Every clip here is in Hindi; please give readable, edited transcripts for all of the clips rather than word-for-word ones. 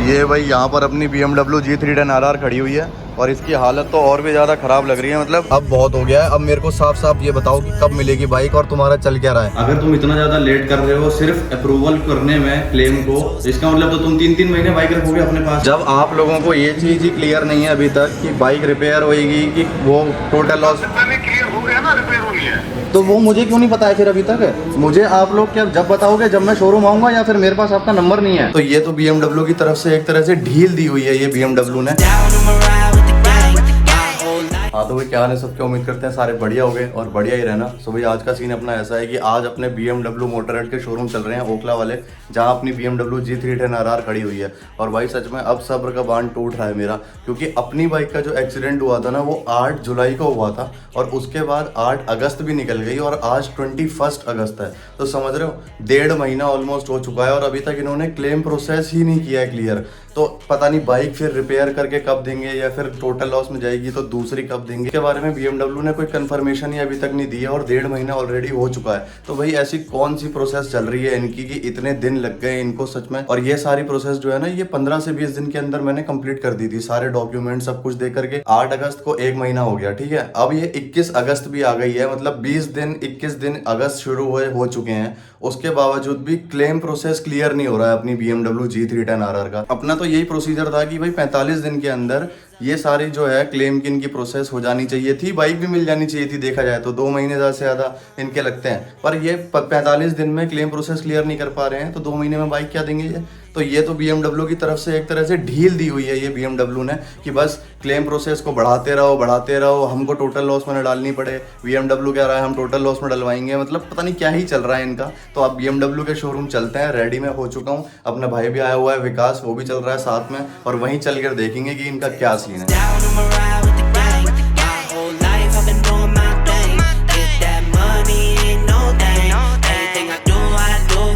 ये भाई यहाँ पर अपनी BMW G310 RR खड़ी हुई है और इसकी हालत तो और भी ज़्यादा ख़राब लग रही है। मतलब अब बहुत हो गया है। अब मेरे को साफ साफ ये बताओ कि कब मिलेगी बाइक और तुम्हारा चल क्या रहा है। अगर तुम इतना ज़्यादा लेट कर रहे हो सिर्फ अप्रूवल करने में क्लेम को, इसका मतलब तो तुम 3-3 महीने बाइक रखोगे अपने पास। जब आप लोगों को ये चीज़ ही क्लियर नहीं है अभी तक कि बाइक रिपेयर होएगी कि वो टोटल लॉस क्लियर हो गया ना, रिपेयर होनी है, तो वो मुझे क्यों नहीं पता है फिर अभी तक। मुझे आप लोग क्या जब बताओगे, जब मैं शोरूम आऊंगा या फिर मेरे पास आपका नंबर नहीं है। तो ये तो BMW की तरफ से एक तरह से ढील दी हुई है ये BMW ने। हाँ तो भाई क्या हाल है सबके, उम्मीद करते हैं सारे बढ़िया हो गए और बढ़िया ही रहना। सो भाई आज का सीन अपना ऐसा है कि आज अपने BMW मोटरहेड के शोरूम चल रहे हैं ओखला वाले, जहाँ अपनी BMW G310 RR खड़ी हुई है। और भाई सच में अब सब्र का बांध टूट रहा है मेरा, क्योंकि अपनी बाइक का जो एक्सीडेंट हुआ था ना वो 8 जुलाई को हुआ था और उसके बाद 8 अगस्त भी निकल गई और आज 21 अगस्त है। तो समझ रहे हो 1.5 महीना ऑलमोस्ट हो चुका है और अभी तक इन्होंने क्लेम प्रोसेस ही नहीं किया है क्लियर। तो पता नहीं बाइक फिर रिपेयर करके कब देंगे या फिर टोटल लॉस में जाएगी तो दूसरी कब देंगे। इसके बारे में BMW ने कोई कंफर्मेशन ही अभी तक नहीं दी है और 1.5 महीना ऑलरेडी हो चुका है। तो भाई ऐसी कौन सी प्रोसेस चल रही है इनकी कि इतने दिन लग गए इनको सच में। और ये सारी प्रोसेस जो है ना ये 15 से 20 दिन के अंदर मैंने कंप्लीट कर दी थी, सारे डॉक्यूमेंट सब कुछ दे करके। 8 अगस्त को 1 महीना हो गया, ठीक है। अब ये 21 अगस्त भी आ गई है, मतलब 20 दिन 21 दिन अगस्त शुरू हुए हो चुके हैं, उसके बावजूद भी क्लेम प्रोसेस क्लियर नहीं हो रहा है अपनी BMW G310 RR का। अपना तो यही प्रोसीजर था कि भाई 45 दिन के अंदर ये सारी जो है क्लेम की इनकी प्रोसेस हो जानी चाहिए थी, बाइक भी मिल जानी चाहिए थी। देखा जाए तो 2 महीने ज़्यादा से ज़्यादा इनके लगते हैं, पर ये 45 दिन में क्लेम प्रोसेस क्लियर नहीं कर पा रहे हैं, तो 2 महीने में बाइक क्या देंगे ये। तो ये तो BMW की तरफ से एक तरह से ढील दी हुई है ये BMW ने कि बस क्लेम प्रोसेस को बढ़ाते रहो, हमको टोटल लॉस में न डालनी पड़े। BMW कह रहा है हम टोटल लॉस में डलवाएंगे, मतलब पता नहीं क्या ही चल रहा है इनका। तो अब BMW के शोरूम चलते हैं, रेडी में हो चुका हूँ, अपना भाई भी आया हुआ है विकास, वो भी चल रहा है साथ में, और वहीं चल कर देखेंगे कि इनका क्या सीन है।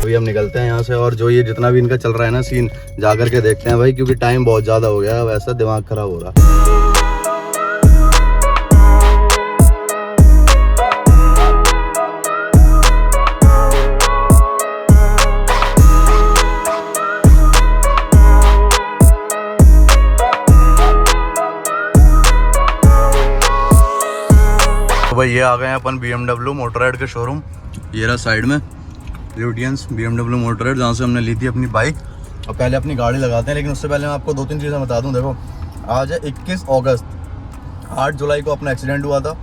अभी हम निकलते हैं यहाँ से और जो ये जितना भी इनका चल रहा है ना सीन जाकर के देखते हैं भाई, क्योंकि टाइम बहुत ज़्यादा हो गया है, वैसा दिमाग खराब हो रहा है। तो भाई ये आ गए हैं अपन BMW मोटरहेड के शोरूम। ये रहा साइड में ल्यूटियंस BMW मोटरहेड, जहाँ से हमने ली थी अपनी बाइक। और पहले अपनी गाड़ी लगाते हैं, लेकिन उससे पहले मैं आपको 2-3 चीज़ें बता दूं। देखो आज है 21 अगस्त, 8 जुलाई को अपना एक्सीडेंट हुआ था,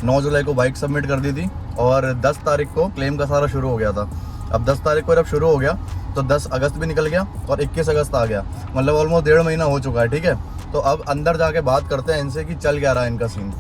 9 जुलाई को बाइक सबमिट कर दी थी और 10 तारीख को क्लेम का सारा शुरू हो गया था। अब 10 तारीख को जब शुरू हो गया तो 10 अगस्त भी निकल गया और 21 अगस्त आ गया, मतलब ऑलमोस्ट 1.5 महीना हो चुका है, ठीक है। तो अब अंदर जाके बात करते हैं इनसे कि चल क्या रहा है इनका सीन।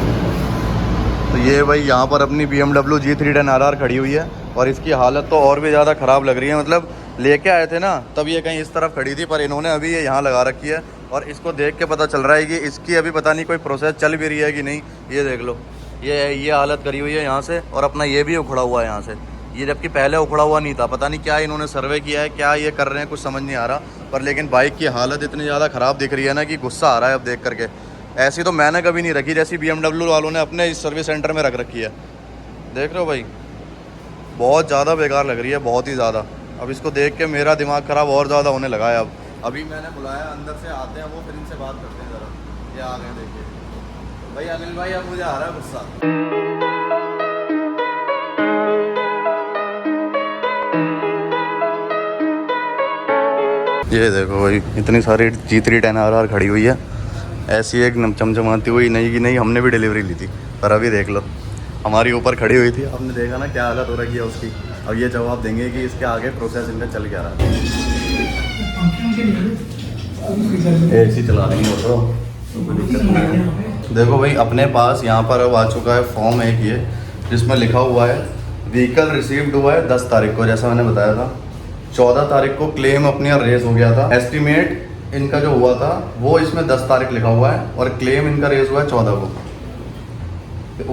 तो ये भाई यहाँ पर अपनी BMW G310 RR खड़ी हुई है और इसकी हालत तो और भी ज़्यादा ख़राब लग रही है। मतलब लेके आए थे ना तब ये कहीं इस तरफ खड़ी थी, पर इन्होंने अभी ये यहाँ लगा रखी है और इसको देख के पता चल रहा है कि इसकी अभी पता नहीं कोई प्रोसेस चल भी रही है कि नहीं। ये देख लो, ये हालत करी हुई है यहाँ से, और अपना ये भी उखड़ा हुआ है यहाँ से, ये जबकि पहले उखड़ा हुआ नहीं था। पता नहीं क्या इन्होंने सर्वे किया है, क्या ये कर रहे हैं, कुछ समझ नहीं आ रहा। पर लेकिन बाइक की हालत इतनी ज़्यादा ख़राब दिख रही है ना कि गुस्सा आ रहा है अब देख करके। ऐसी तो मैंने कभी नहीं रखी जैसी BMW वालों ने अपने इस सर्विस सेंटर में रख रखी है। देख रहे हो भाई, बहुत ज़्यादा बेकार लग रही है, बहुत ही ज़्यादा। अब इसको देख के मेरा दिमाग ख़राब और ज़्यादा होने लगा है। अब अभी मैंने बुलाया, अंदर से आते हैं वो, फिर इनसे बात करते हैं ज़रा। ये आ गए देखिए भाई, अनिल भाई अब मुझे आ रहा है गुस्सा। ये देखो भाई इतनी सारी G310 RR खड़ी हुई है, ऐसी एक चमचमाती हुई नहीं कि नहीं, हमने भी डिलीवरी ली थी। पर अभी देख लो हमारी ऊपर खड़ी हुई थी, आपने देखा ना क्या हालत हो रही है उसकी। अब ये जवाब देंगे कि इसके आगे प्रोसेस इनका चल क्या रहा है। ऐसी चला रही हो तो कोई दिक्कत नहीं है। देखो भाई अपने पास यहाँ पर अब आ चुका है फॉर्म एक ये, जिसमें लिखा हुआ है व्हीकल रिसीव्ड हुआ है 10 तारीख को, जैसा मैंने बताया था। 14 तारीख को क्लेम अपने रेज हो गया था, एस्टिमेट इनका जो हुआ था वो इसमें 10 तारीख लिखा हुआ है और क्लेम इनका रेज हुआ है 14 को।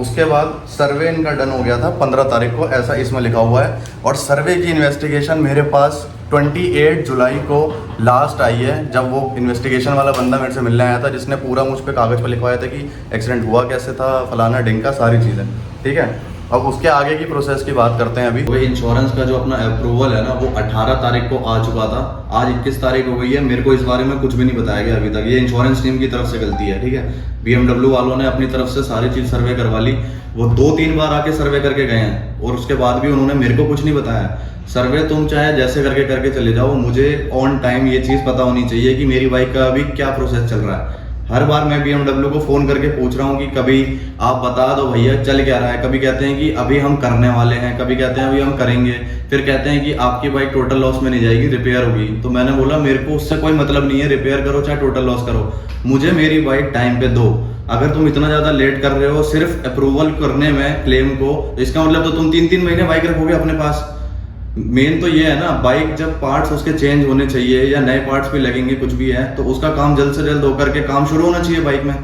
उसके बाद सर्वे इनका डन हो गया था 15 तारीख को, ऐसा इसमें लिखा हुआ है। और सर्वे की इन्वेस्टिगेशन मेरे पास 28 जुलाई को लास्ट आई है, जब वो इन्वेस्टिगेशन वाला बंदा मेरे से मिलने आया था, जिसने पूरा मुझ पे कागज़ पर लिखवाया था कि एक्सीडेंट हुआ कैसे था, फलाना ढिंका सारी चीज़ें, ठीक है। अब उसके आगे की प्रोसेस की बात करते हैं अभी। वो इंश्योरेंस का जो अपना अप्रूवल है ना, वो 18 तारीख को आ चुका था। आज 21 तारीख हो गई है। मेरे को इस बारे में कुछ भी नहीं बताया गया अभी तक। ये इंश्योरेंस टीम की तरफ से गलती है, ठीक है। BMW वालों ने अपनी तरफ से सारी चीज़ सर्वे करवा ली। वो 2-3 बार आके सर्वे करके गए हैं और उसके बाद भी उन्होंने मेरे को कुछ नहीं बताया। सर्वे तुम चाहे जैसे करके चले जाओ, मुझे ऑन टाइम ये चीज़ पता होनी चाहिए कि मेरी बाइक का अभी क्या प्रोसेस चल रहा है। हर बार मैं BMW को फ़ोन करके पूछ रहा हूँ कि कभी आप बता दो भैया चल क्या रहा है। कभी कहते हैं कि अभी हम करने वाले हैं, कभी कहते हैं अभी हम करेंगे, फिर कहते हैं कि आपकी बाइक टोटल लॉस में नहीं जाएगी, रिपेयर होगी। तो मैंने बोला मेरे को उससे कोई मतलब नहीं है, रिपेयर करो चाहे टोटल लॉस करो, मुझे मेरी बाइक टाइम पे दो। अगर तुम इतना ज़्यादा लेट कर रहे हो सिर्फ अप्रूवल करने में क्लेम को, इसका मतलब तो तुम 3-3 महीने बाइक रखोगे अपने पास। मेन तो ये है ना, बाइक जब पार्ट्स उसके चेंज होने चाहिए या नए पार्ट्स भी लगेंगे, कुछ भी है तो उसका काम जल्द से जल्द होकर के काम शुरू होना चाहिए बाइक में।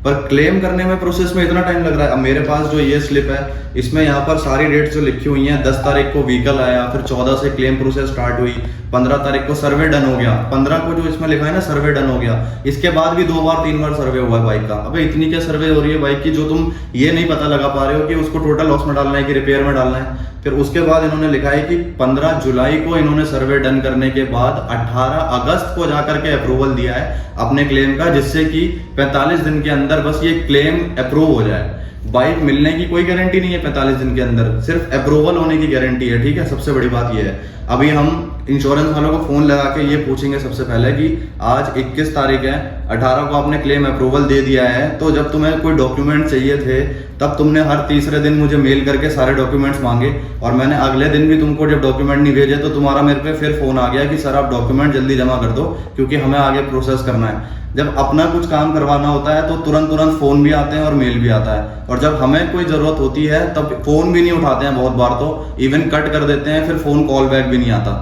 पर क्लेम करने में प्रोसेस में इतना टाइम लग रहा है। अब मेरे पास जो ये स्लिप है, इसमें यहाँ पर सारी डेट्स जो लिखी हुई हैं, 10 तारीख को व्हीकल आया, फिर 14 से क्लेम प्रोसेस स्टार्ट हुई, 15 तारीख को सर्वे डन हो गया, 15 को जो इसमें लिखा है ना सर्वे डन हो गया। इसके बाद भी 2 बार 3 बार सर्वे हुआ है बाइक का। अबे इतनी क्या सर्वे हो रही है बाइक की जो तुम ये नहीं पता लगा पा रहे हो कि उसको टोटल लॉस में डालना है कि रिपेयर में डालना है। फिर उसके बाद इन्होंने लिखा है कि 15 जुलाई को इन्होंने सर्वे डन करने के बाद 18 अगस्त को जाकर के अप्रूवल दिया है अपने क्लेम का, जिससे कि 45 दिन के अंदर बस ये क्लेम अप्रूव हो जाए। बाइक मिलने की कोई गारंटी नहीं है 45 दिन के अंदर, सिर्फ अप्रूवल होने की गारंटी है, ठीक है। सबसे बड़ी बात यह है। अभी हम इंश्योरेंस वालों को फोन लगा के ये पूछेंगे सबसे पहले कि आज 21 तारीख है, 18 को आपने क्लेम अप्रूवल दे दिया है, तो जब तुम्हें कोई डॉक्यूमेंट चाहिए थे तब तुमने हर तीसरे दिन मुझे मेल करके सारे डॉक्यूमेंट्स मांगे, और मैंने अगले दिन भी तुमको जब डॉक्यूमेंट नहीं भेजे तो तुम्हारा मेरे पे फिर फोन आ गया कि सर आप डॉक्यूमेंट जल्दी जमा कर दो क्योंकि हमें आगे प्रोसेस करना है। जब अपना कुछ काम करवाना होता है तो तुरंत फोन भी आते हैं और मेल भी आता है, और जब हमें कोई जरूरत होती है तब फोन भी नहीं उठाते हैं, बहुत बार तो इवन कट कर देते हैं, फिर फोन कॉल बैक भी नहीं आता।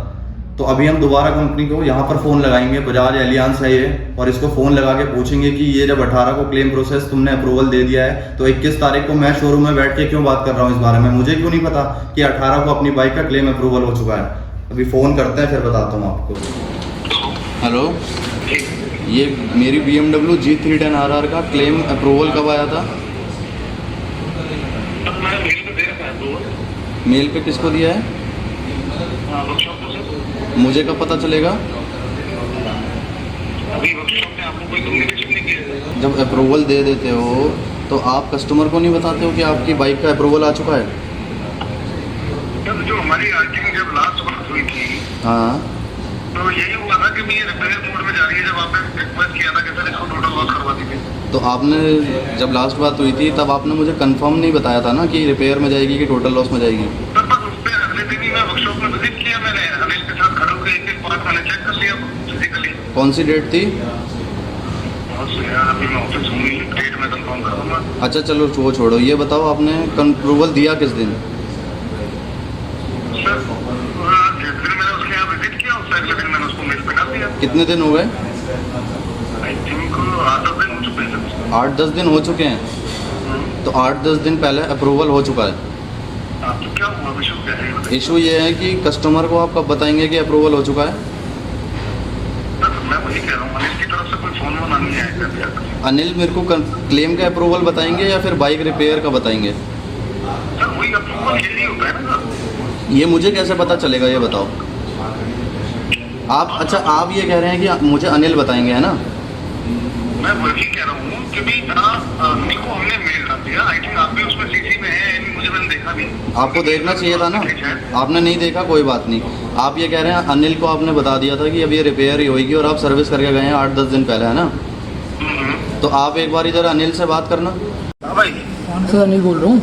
तो अभी हम दोबारा कंपनी को यहाँ पर फोन लगाएंगे, बजाज एलियांस है ये, और इसको फोन लगा के पूछेंगे कि ये जब 18 को क्लेम प्रोसेस तुमने अप्रूवल दे दिया है तो 21 तारीख को मैं शोरूम में बैठ के क्यों बात कर रहा हूँ इस बारे में, मुझे क्यों नहीं पता कि 18 को अपनी बाइक का क्लेम अप्रूवल हो चुका है। अभी फोन करते हैं फिर बताता हूँ आपको। हेलो, ये मेरी BMW G310 RR का क्लेम अप्रूवल कब आया था? मैं मेल पे दे रखा है अप्रूवल। मेल पे किसको दिया है? वर्कशॉप को सर। मुझे कब पता चलेगा? अभी वर्कशॉप में आपको कोई कम्युनिकेशन नहीं किया है। जब अप्रूवल दे देते हो तो आप कस्टमर को नहीं बताते हो कि आपकी बाइक का अप्रूवल आ चुका है? तब जो हमारी आर्टिंग जब लास्ट बात हुई थी, हाँ, तो यही हुआ था कि ये रिपेयर मोड में जा रही है। जब आपने रिक्वेस्ट किया था कि सर इसको टोटल लॉस करवा दीजिए, तो आपने जब लास्ट बात हुई थी तब आपने मुझे कंफर्म नहीं बताया था ना कि रिपेयर में जाएगी कि टोटल लॉस में जाएगी? तब बस उस पर अगले दिन ही मैं वर्कशॉप में विजिट किया। मैंने अनिल के साथ खड़े होकर एक पार्ट मैंने चेक कर लिया फिजिकली। कौन सी डेट थी? अभी मैं ऑफिस हूँ, डेट में कंफर्म कर दूंगा। अच्छा चलो वो छोड़ो, ये बताओ आपने अप्रूवल दिया किस दिन? सर जिस दिन मैंने उसके यहाँ विजिट किया उससे अगले दिन मैंने उसको मेल पे डाल दिया। कितने दिन हो गए? आई थिंक 8-10 दिन हो चुके हैं। 8-10 दिन हो चुके हैं। तो 8-10 दिन पहले अप्रूवल हो चुका है। तो क्या हुआ इशू क्या है? इशू ये है कि कस्टमर को आप कब बताएंगे कि अप्रूवल हो चुका है? सर मैं वही कह रहा हूँ, अनिल की तरफ से कोई फोन वोन नहीं आया क्या? अनिल मेरे को क्लेम का अप्रूवल बताएंगे या फिर बाइक रिपेयर का बताएंगे? सर वही अप्रूवल यही होता है ना सर। ये मुझे कैसे पता चलेगा ये बताओ आप? अच्छा आप ये कह रहे हैं कि मुझे अनिल बताएंगे, है ना? मैं वही कह रहा हूँ कि भाई अनिल को हमने मेल कर दिया। आई थिंक आप भी उसमें सीसी में है, मुझे मैंने देखा नहीं। आपको देखना चाहिए था ना, आपने नहीं देखा, कोई बात नहीं। आप ये कह रहे हैं अनिल को आपने बता दिया था कि अब ये रिपेयर ही होगी और आप सर्विस करके गए हैं 8-10 दिन पहले, है ना? तो आप एक बार इधर अनिल से बात करना। हाँ भाई। सर अनिल बोल रहा हूँ।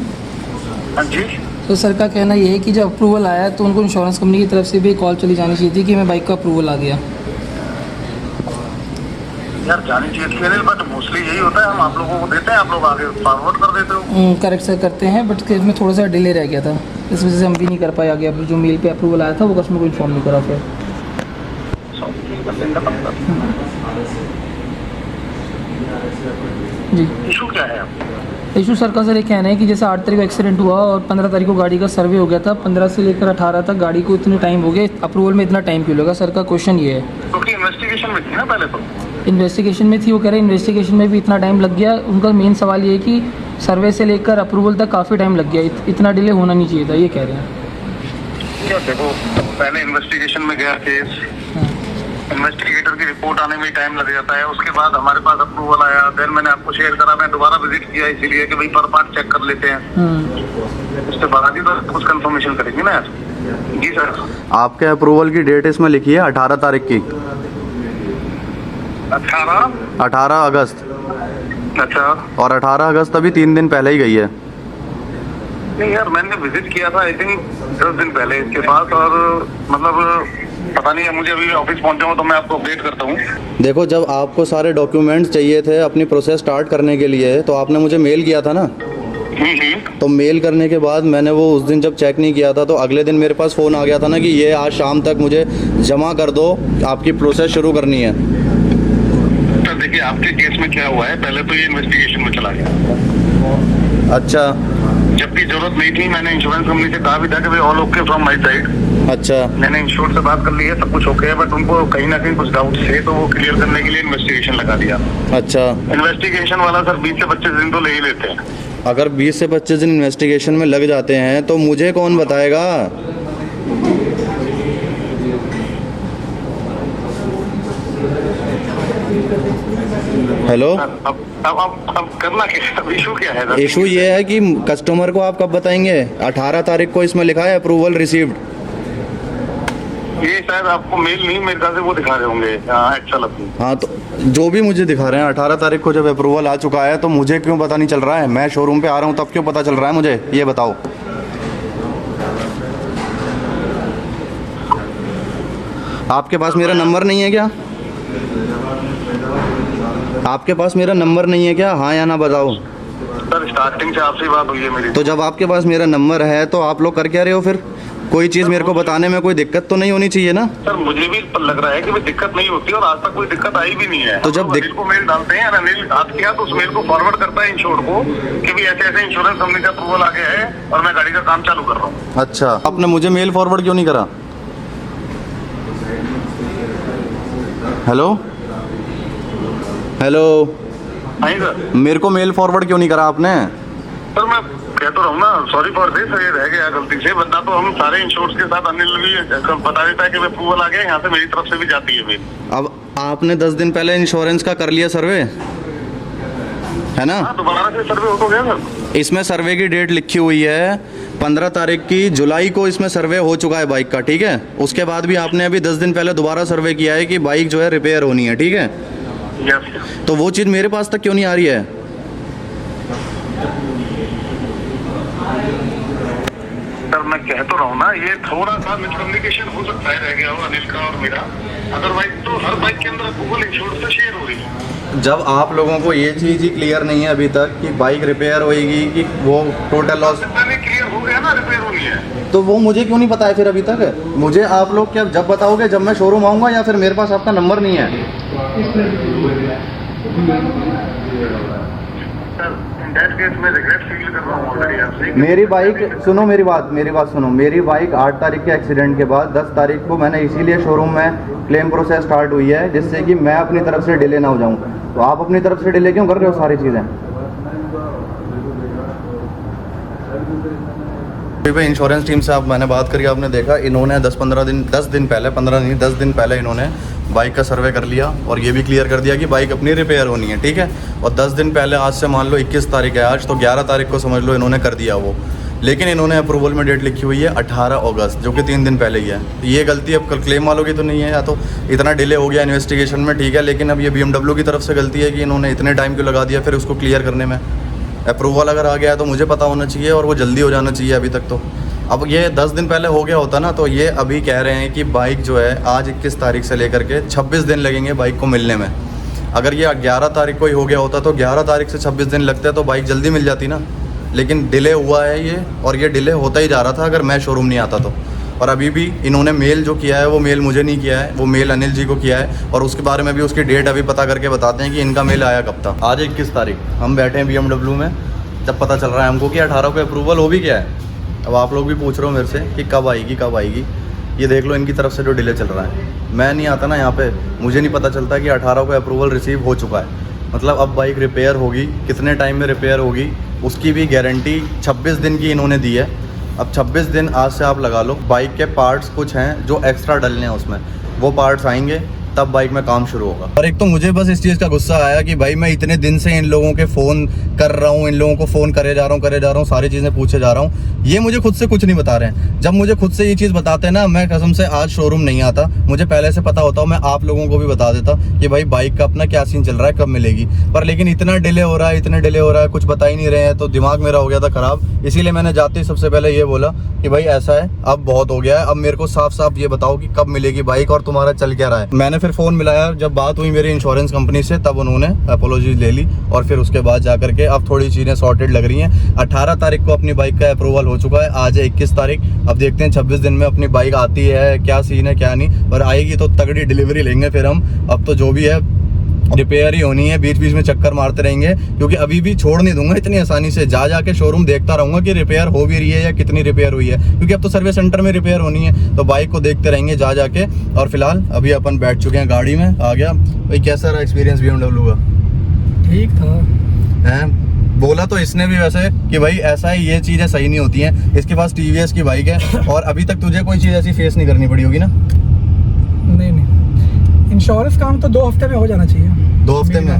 हाँ जी। तो सर का कहना ये है कि जब अप्रूवल आया तो उनको इंश्योरेंस कंपनी की तरफ से भी कॉल चली जानी चाहिए थी कि मैं बाइक का अप्रूवल आ गया। यार जानी चाहिए थी अनिल, बट मोस्टली यही होता है, हम आप लोगों को देते हैं, आप लोग आगे फॉरवर्ड कर देते हो। करेक्ट सर करते हैं, बट इसमें थोड़ा सा डिले रह गया था, इस वजह से हम भी नहीं कर पाए आगे। अब जो मेल पे अप्रूवल आया था वो कस्टमर को इन्फॉर्म नहीं करा फिर। जी इशू क्या है? इशू सर का सर ये कहना है कि जैसे 8 तारीख को एक्सीडेंट हुआ और 15 तारीख को गाड़ी का सर्वे हो गया था, 15 से लेकर 18 तक गाड़ी को इतने टाइम हो गए, अप्रूवल में इतना टाइम क्यों लगा? सर का क्वेश्चन ये है। क्योंकि इन्वेस्टिगेशन में थी ना पहले तो। इन्वेस्टिगेशन में थी, वो कह रहे हैं इन्वेस्टिगेशन में भी इतना टाइम लग गया। उनका मेन सवाल ये है कि सर्वे से लेकर अप्रूवल तक काफ़ी टाइम लग गया, इतना डिले होना नहीं चाहिए था, ये कह रहे हैं। क्या देखो, पहले इन्वेस्टिगेशन में गया केस, इन्वेस्टिगेटर की रिपोर्ट आने में टाइम लग जाता है, उसके बाद हमारे पास अप्रूवल आया, देन मैंने आपको शेयर करा, मैं दोबारा विजिट किया इसीलिए कि भाई पर पार्ट चेक कर लेते हैं, उसके बाद ही तो कुछ कंफर्मेशन करेंगे ना यार। जी सर। आपके अप्रूवल की डेट इसमें लिखी है 18 तारीख की, 18 अगस्त। अच्छा। और 18 अगस्त अभी 3 दिन पहले ही गई है। नहीं यार, मैंने विजिट किया था आई थिंक 10 दिन पहले इसके पास, और मतलब पता नहीं है, मुझे अभी ऑफिस पहुंचा हूँ तो मैं आपको अपडेट करता हूँ। देखो, जब आपको सारे डॉक्यूमेंट्स चाहिए थे अपनी प्रोसेस स्टार्ट करने के लिए तो आपने मुझे मेल किया था ना। तो मेल करने के बाद मैंने वो उस दिन जब चेक नहीं किया था तो अगले दिन मेरे पास फ़ोन आ गया था ना कि ये आज शाम तक मुझे जमा कर दो, आपकी प्रोसेस शुरू करनी है। तो देखिए आपके केस में क्या हुआ है, पहले तो ये इन्वेस्टिगेशन में चला गया। अच्छा। जबकि जरूरत नहीं थी, मैंने इंश्योरेंस कंपनी से कहा भी था कि भाई all okay from my side. अच्छा। मैंने इंश्योर से बात कर ली है, सब कुछ ओके है, बट उनको कहीं ना कहीं कुछ डाउट थे तो वो क्लियर करने के लिए इन्वेस्टिगेशन लगा दिया। अच्छा। इन्वेस्टिगेशन वाला सर 20 से 25 दिन तो ले ही लेते हैं। अगर 20 से 25 दिन इन्वेस्टिगेशन में लग जाते हैं तो मुझे कौन बताएगा? हेलो। अब करना क्या, इशू क्या है सर? इशू ये है कि कस्टमर को आप कब बताएंगे? 18 तारीख को इसमें लिखा है अप्रूवल रिसीव्ड। ये शायद आपको मेल नहीं, मेरे ख्याल से वो दिखा रहे होंगे एक्चुअल अपनी। हाँ, तो जो भी मुझे दिखा रहे हैं 18 तारीख को जब अप्रूवल आ चुका है तो मुझे क्यों पता नहीं चल रहा है? मैं शोरूम पे आ रहा हूँ तब क्यों पता चल रहा है मुझे, ये बताओ। आपके पास मेरा नंबर नहीं है क्या? आपके पास मेरा नंबर नहीं है क्या? हाँ या ना बताओ। सर स्टार्टिंग से आपसे बात हुई है मेरी। तो जब आपके पास मेरा नंबर है तो आप लोग कर क्या रहे हो फिर? कोई चीज़ मेरे को बताने में कोई दिक्कत तो नहीं होनी चाहिए ना? सर मुझे भी लग रहा है कि दिक्कत नहीं होती और आज तक कोई दिक्कत आई भी नहीं है। तो जब अनिल को मेल डालते हैं, अनिल बात किया तो उस मेल को फॉरवर्ड करता है इंश्योर को कि भी ऐसे ऐसे इंश्योरेंस कंपनी का अप्रूवल आ गया है और मैं गाड़ी का काम चालू कर रहा हूँ। अच्छा, आपने मुझे मेल फॉरवर्ड क्यों नहीं करा? Hello hello. नहीं सर, मेरे को मेल फॉरवर्ड क्यों नहीं करा आपने? सर मैं कह तो रहा हूँ ना, सॉरी फॉर दिस, ये रह गया गलती से, वरना तो हम सारे इंश्योरेंस के साथ अनिल भी बता देता है कि अप्रूवल आ गया, यहाँ से मेरी तरफ से भी जाती है मेल। अब आपने 10 दिन पहले इंश्योरेंस का कर लिया सर्वे, है ना? हाँ, दोबारा से सर्वे हो तो गया सर। इसमें सर्वे की डेट लिखी हुई है 15 तारीख की जुलाई को इसमें सर्वे हो चुका है बाइक का, ठीक है? उसके बाद भी आपने अभी 10 दिन पहले दोबारा सर्वे किया है कि बाइक जो है रिपेयर होनी है, ठीक है? यस। तो वो चीज़ मेरे पास तक क्यों नहीं आ रही है? सर मैं कह तो रहा हूँ ना, ये थोड़ा सा मिसकम्युनिकेशन हो सकता है, रह गया हो अनिल का और मेरा, अदरवाइज तो हर बाइक के अंदर अप्रूवल इंश्योरेंस से शेयर हो रही है। जब आप लोगों को ये चीज़ ही क्लियर नहीं है अभी तक कि बाइक रिपेयर होएगी कि वो टोटल लॉस, पहले क्लियर हो गया ना रिपेयर होनी है, तो वो मुझे क्यों नहीं पता है फिर अभी तक? मुझे आप लोग क्या जब बताओगे, जब मैं शोरूम आऊँगा, या फिर मेरे पास आपका नंबर नहीं है? सर इन दैट केस मैं रिग्रेट फील कर रहा हूँ ऑलरेडी आपसे। मेरी बाइक सुनो, मेरी बात सुनो। मेरी बाइक 8 तारीख के एक्सीडेंट के बाद 10 तारीख को मैंने इसीलिए शोरूम में क्लेम प्रोसेस स्टार्ट हुई है जिससे कि मैं अपनी तरफ से डिले ना हो जाऊं। तो आप अपनी तरफ से डिले क्यों कर रहे हो सारी चीज़ें? भाई इंश्योरेंस टीम से मैंने बात करी, आपने देखा इन्होंने 10 दिन पहले इन्होंने बाइक का सर्वे कर लिया और ये भी क्लियर कर दिया कि बाइक अपनी रिपेयर होनी है, ठीक है? और 10 दिन पहले, आज से मान लो 21 तारीख है आज, तो 11 तारीख को समझ लो इन्होंने कर दिया वो। लेकिन इन्होंने अप्रूवल में डेट लिखी हुई है 18 अगस्त, जो कि 3 दिन पहले ही है। ये गलती अब क्लेम वालों की तो नहीं है, या तो इतना डिले हो गया इन्वेस्टिगेशन में, ठीक है, लेकिन अब ये BMW की तरफ से गलती है कि इन्होंने इतने टाइम क्यों लगा दिया फिर उसको क्लियर करने में। अप्रूवल अगर आ गया है तो मुझे पता होना चाहिए और वो जल्दी हो जाना चाहिए। अभी तक तो अब ये 10 दिन पहले हो गया होता ना, तो ये अभी कह रहे हैं कि बाइक जो है आज 21 तारीख से लेकर के 26 दिन लगेंगे बाइक को मिलने में। अगर ये 11 तारीख को ही हो गया होता तो 11 तारीख से 26 दिन लगते तो बाइक जल्दी मिल जाती ना। लेकिन डिले हुआ है ये, और ये डिले होता ही जा रहा था अगर मैं शोरूम नहीं आता तो। और अभी भी इन्होंने मेल जो किया है वो मेल मुझे नहीं किया है, वो मेल अनिल जी को किया है, और उसके बारे में भी उसकी डेट अभी पता करके बताते हैं कि इनका मेल आया कब था। आज 21 तारीख, हम बैठे हैं BMW में, जब पता चल रहा है हमको कि 18 को अप्रूवल हो भी गया है। अब आप लोग भी पूछ रहे हो मेरे से कि कब आएगी। ये देख लो इनकी तरफ से जो डिले चल रहा है। मैं नहीं आता ना यहाँ पे, मुझे नहीं पता चलता कि 18 को अप्रूवल रिसीव हो चुका है। मतलब अब बाइक रिपेयर होगी, कितने टाइम में रिपेयर होगी उसकी भी गारंटी 26 दिन की इन्होंने दी है। अब 26 दिन आज से आप लगा लो। बाइक के पार्ट्स कुछ हैं जो एक्स्ट्रा डलने हैं उसमें, वो पार्ट्स आएंगे तब बाइक में काम शुरू होगा। और एक तो मुझे बस इस चीज़ का गुस्सा आया कि भाई मैं इतने दिन से इन लोगों के फ़ोन कर रहा हूँ, इन लोगों को फ़ोन करे जा रहा हूँ, सारी चीज़ें पूछे जा रहा हूँ, ये मुझे खुद से कुछ नहीं बता रहे हैं। जब मुझे खुद से ये चीज़ बताते हैं ना, मैं कसम से आज शोरूम नहीं आता, मुझे पहले से पता होता, मैं आप लोगों को भी बता देता कि भाई बाइक का अपना क्या सीन चल रहा है, कब मिलेगी। पर लेकिन इतना डिले हो रहा है, कुछ बता ही नहीं रहे हैं, तो दिमाग मेरा हो गया था ख़राब। इसीलिए मैंने जाते ही सबसे पहले ये बोला कि भाई ऐसा है, अब बहुत हो गया है, अब मेरे को साफ साफ ये बताओ कि कब मिलेगी बाइक और तुम्हारा चल क्या रहा है। मैंने फिर फ़ोन मिलाया, जब बात हुई मेरी इंश्योरेंस कंपनी से, तब उन्होंने अपोलॉजी ले ली और फिर उसके बाद जा करके अब थोड़ी चीज़ें सॉर्टेड लग रही हैं। 18 तारीख को अपनी बाइक का अप्रूवल हो चुका है, आज है 21 तारीख। अब देखते हैं 26 दिन में अपनी बाइक आती है, क्या सीन है क्या नहीं, और आएगी तो तगड़ी डिलीवरी लेंगे फिर हम। अब तो जो भी है रिपेयर ही होनी है, बीच बीच में चक्कर मारते रहेंगे, क्योंकि अभी भी छोड़ नहीं दूंगा इतनी आसानी से। जा जाके शोरूम देखता रहूंगा कि रिपेयर हो भी रही है या कितनी रिपेयर हुई है, क्योंकि अब तो सर्विस सेंटर में रिपेयर होनी है, तो बाइक को देखते रहेंगे जा जाके। और फिलहाल अभी अपन बैठ चुके हैं गाड़ी में, आ गया भाई। कैसा रहा एक्सपीरियंस BMW का? ठीक था। है बोला तो इसने भी वैसे कि भाई ऐसा है, ये चीज़ें सही नहीं होती हैं। इसके पास TVS की बाइक है और अभी तक तुझे कोई चीज़ ऐसी फेस नहीं करनी पड़ी होगी ना? नहीं, इंश्योरेंस काम तो 2 हफ्ते में हो जाना चाहिए। 2 हफ्ते में,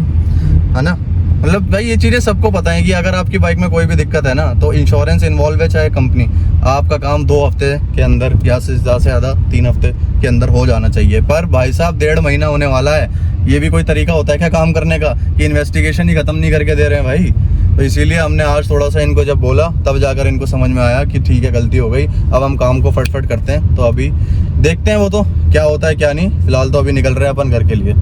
है ना? मतलब भाई ये चीज़ें सबको पता है कि अगर आपकी बाइक में कोई भी दिक्कत है ना, तो इंश्योरेंस इन्वॉल्व है चाहे कंपनी, आपका काम 2 हफ्ते के अंदर या से ज़्यादा 3 हफ्ते के अंदर हो जाना चाहिए। पर भाई साहब 1.5 महीना होने वाला है, ये भी कोई तरीका होता है क्या काम करने का कि इन्वेस्टिगेशन ही ख़त्म नहीं करके दे रहे हैं भाई? तो इसीलिए हमने आज थोड़ा सा इनको जब बोला, तब जाकर इनको समझ में आया कि ठीक है गलती हो गई, अब हम काम को फटफट करते हैं। तो अभी देखते हैं वो तो क्या होता है क्या नहीं। फिलहाल तो अभी निकल रहे हैं अपन घर के लिए।